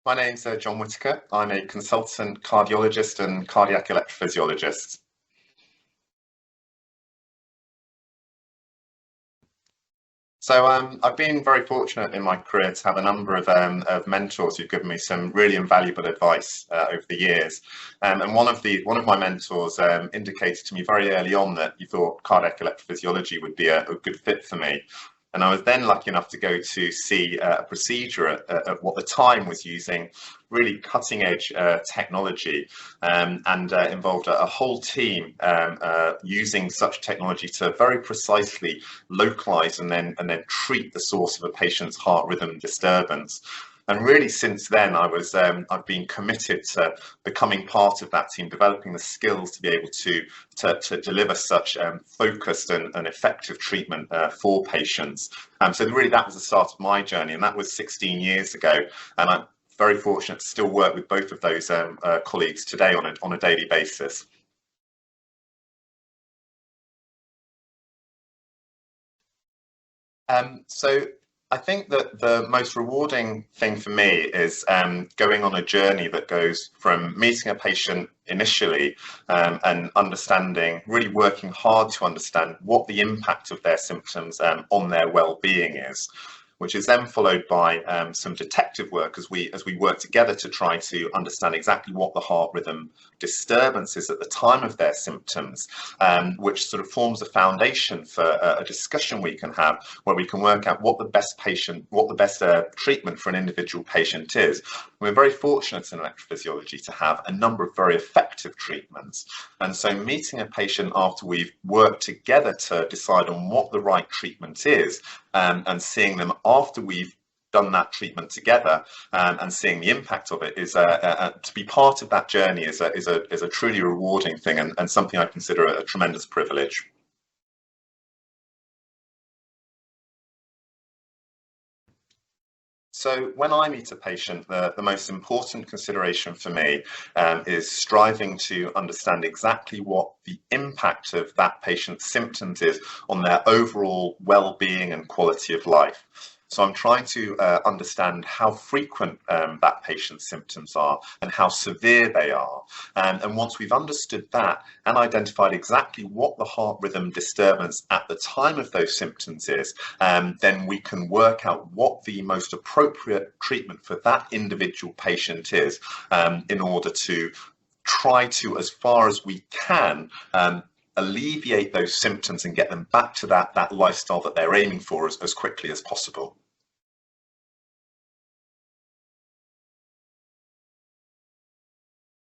My name's John Whitaker. I'm a consultant cardiologist and cardiac electrophysiologist. I've been very fortunate in my career to have a number of mentors who've given me some really invaluable advice over the years. And one of my mentors indicated to me very early on that he thought cardiac electrophysiology would be a good fit for me. And I was then lucky enough to go to see a procedure at what the time was using really cutting edge technology, and involved a whole team using such technology to very precisely localize and then treat the source of a patient's heart rhythm disturbance. And really, since then, I've been committed to becoming part of that team, developing the skills to be able to deliver such focused and effective treatment for patients. So really, that was the start of my journey, and that was 16 years ago. And I'm very fortunate to still work with both of those colleagues today on a daily basis. So I think that the most rewarding thing for me is going on a journey that goes from meeting a patient initially, and understanding, really working hard to understand what the impact of their symptoms on their well-being is, which is then followed by some detective work as we work together to try to understand exactly what the heart rhythm disturbance is at the time of their symptoms, which sort of forms a foundation for a discussion we can have where we can work out what the best treatment for an individual patient is. We're very fortunate in electrophysiology to have a number of very effective treatments. And so meeting a patient after we've worked together to decide on what the right treatment is, and seeing them after we've done that treatment together, and seeing the impact of it is to be part of that journey is a truly rewarding thing, and something I consider a tremendous privilege. So when I meet a patient, the most important consideration for me is striving to understand exactly what the impact of that patient's symptoms is on their overall well-being and quality of life. So I'm trying to understand how frequent that patient's symptoms are and how severe they are. And once we've understood that and identified exactly what the heart rhythm disturbance at the time of those symptoms is, then we can work out what the most appropriate treatment for that individual patient is, in order to try to, as far as we can, alleviate those symptoms and get them back to that lifestyle that they're aiming for as quickly as possible.